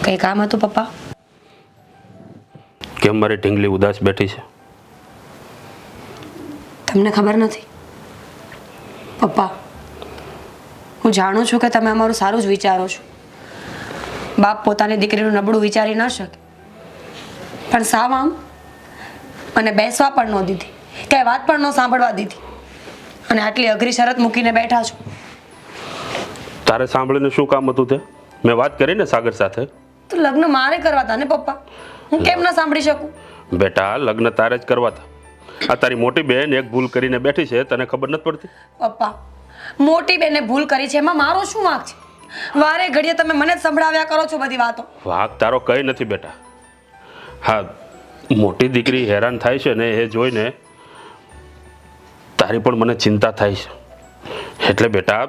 કંઈ કામ હતું પપ્પા? કેમ મારી ઢીંગલી ઉદાસ બેઠી છે? તમને ખબર નથી પપ્પા, હું જાણું છું કે તમે અમારું સારું જ વિચારો છો. બાપ પોતાની દીકરીનું નબળું વિચારી ન શકે, પણ સાવ આમ અને બેસવા પણ ન દીધી, ક્યાંય વાત પણ ન સાંભળવા દીધી, અને આટલી અઘરી શરત મૂકીને બેઠા છો. તારે સાંભળીને શું કામ હતું તે? મેં વાત કરીને સાગર સાથે. તો લગ્ન મારે કરવા હતા ને પપ્પા, હું કેમ ન સાંભળી શકું? બેટા, લગ્ન તારે જ કરવા હતા. આ તારી મોટી બહેન એક ભૂલ કરીને બેઠી છે, તને ખબર નથી પડતી? પપ્પા, મોટી બેને ભૂલ કરી છે, એમાં મારો શું વાંક છે? વારે ઘડીએ તમે મને જ સંભળાવ્યા કરો છો બધી વાતો. વાંક તારો કઈ નથી બેટા. હા, મોટી દીકરી હેરાન થાય છે ને એ જોઈને તારી પણ મને ચિંતા થાય છે. એટલે બેટા,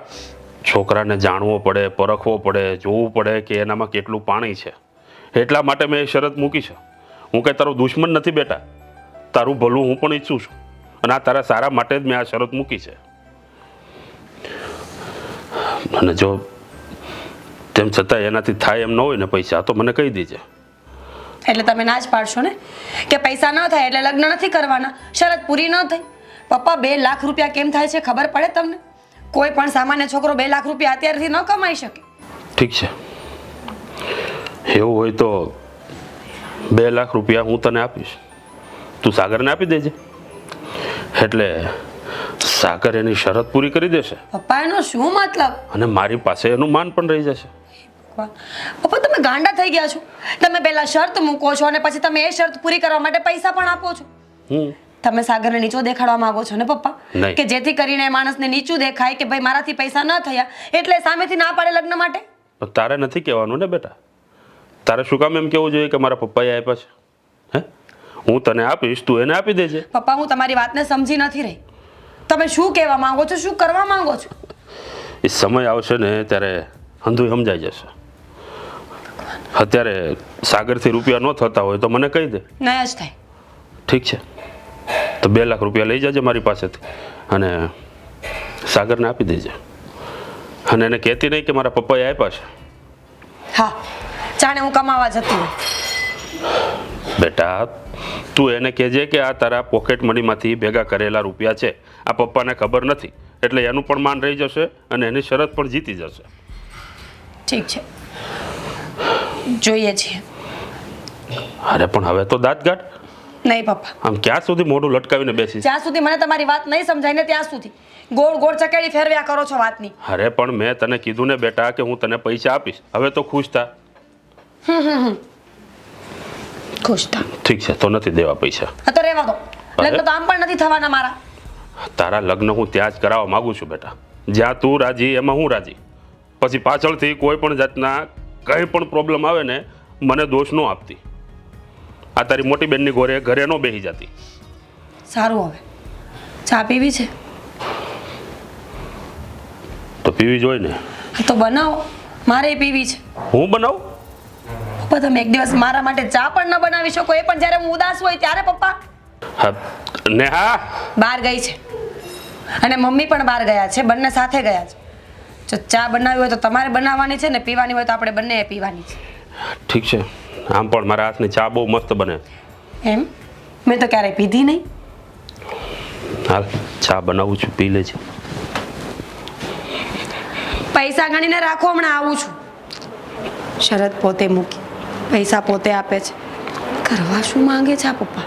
છોકરાને જાણવો પડે, પરખવો પડે, જોવું પડે કે એનામાં કેટલું પાણી છે. એટલા માટે મેં એ શરત મૂકી છે. હું કંઈ તારો દુશ્મન નથી બેટા, તારું ભલું હું પણ ઈચ્છું છું, અને આ તારા સારા માટે જ મેં આ શરત મૂકી છે. અને જો તેમ છતાં એનાથી થાય એમ ન હોય ને પૈસા, તો મને કહી દેજે. એટલે તમે ના જ પાડશો ને કે પૈસા ન થાય એટલે લગ્ન નથી કરવાના, શરત પૂરી ન થઈ? પપ્પા, 2 લાખ રૂપિયા કેમ થાય છે ખબર પડે તમને? કોઈ પણ સામાન્ય છોકરો 2 લાખ રૂપિયા અત્યારથી ન કમાઈ શકે. ઠીક છે, એવું હોય તો 2 લાખ રૂપિયા હું તને આપીશ, તું સાગરને આપી દેજે. એટલે સાગર એની શરત પૂરી કરી દેશે. પપ્પા, એનો શું મતલબ? અને મારી પાસે એનું માન પણ રહી જશે. પપ્પા, તમે ગાંડા થઈ ગયા છો. તમે પહેલા શરત મૂકો છો અને પછી તમે એ શરત પૂરી કરવા માટે પૈસા પણ આપો છો. તમે સાગરને નીચો દેખાડવા માંગો છો ને પપ્પા? નહીં. કે જેથી કરીને એ માણસને નીચું દેખાય કે ભાઈ મારાથી પૈસા ન થયા એટલે સામેથી ના પાડે લગ્ન માટે. પણ તારે નથી કહેવાનું ને બેટા. તારે શું કામ એમ કહેવું જોઈએ કે મારા પપ્પાએ આપ્યા છે? હે, હું તને આપીશ, તું એને આપી દેજે. પપ્પા, હું તમારી વાતને સમજી નથી રહી. તમે શું કહેવા માંગો છો, શું કરવા માંગો છો? એ સમય આવશે ને ત્યારે હંધુય સમજાઈ જશે. અત્યારે સાગરથી રૂપિયા ન થતા હોય તો મને કહી દે. નહીં જ થાય. ઠીક છે, તો 2 લાખ રૂપિયા લઈ જજે મારી પાસેથી અને સાગરને આપી દેજે. અને એને કહેતી નહીં કે મારા પપ્પાએ આપ્યા છે. હા, જાણે હું કમાવા જતી હોય. બેટા, તું એને કહેજે કે આ તારા પોકેટ મનીમાંથી ભેગા કરેલા રૂપિયા છે, આ પપ્પાને ખબર નથી, એટલે એનું પણ માન રહી જશે અને એની શરત પણ જીતી જશે. ઠીક છે, જોઈએ છીએ. અરે પણ હવે તો દાંત કાઢ. નહીં પપ્પા, આમ ક્યાં સુધી મોઢું લટકાવીને બેસીશ? જ્યાં સુધી મને તમારી વાત નહીં સમજાય ને ત્યાં સુધી ગોળ ગોળ ચકેડી ફેરવ્યા કરો છો વાતની. અરે પણ મેં તને કીધું ને બેટા કે હું તને પૈસા આપીશ, હવે તો ખુશ થા. ખુશ થા. ઠીક છે, તો નથી દેવા પૈસા. હા તો રહેવા દો. લગ્ન તો આમ પણ નથી થવાના મારા. તારા લગ્ન હું ત્યાં જ કરાવવા માંગુ છું બેટા, જ્યાં તું રાજી એમાં હું રાજી. પછી પાછળથી કોઈ પણ જાતના કંઈ પણ પ્રોબ્લેમ આવે ને મને દોષ ન આપતી. આ તારી મોટી બેનની ઘરે ન બેસી જતી. સારું, હવે ચા પીવી છે તો પીવી જોઈએ ને. તો બનાવો, મારે પીવી છે. હું બનાવું? પપ્પા, તમે એક દિવસ મારા માટે ચા પણ ન બનાવી શકો, એ પણ જ્યારે હું ઉદાસ હોય ત્યારે. પપ્પા, હા ને, હા બહાર ગઈ છે અને મમ્મી પણ બહાર ગયા છે, બંને સાથે ગયા છે. જો ચા બનાવી હોય તો તમારે બનાવવાની છે ને પીવાની હોય તો આપણે બંને પીવાની છે. ઠીક છે, આમ પણ મારા હાથની ચા બહુ મસ્ત બને. એમ? મેં તો ક્યારેય પીધી નહીં. હાલ, ચા બનાવું છું, પી લેજે. પૈસા ગણીને રાખો, હમણાં આવું છું. શરત પોતે મૂકી, પૈસા પોતે આપે છે. કરવા શું માંગે છે આ પપ્પા?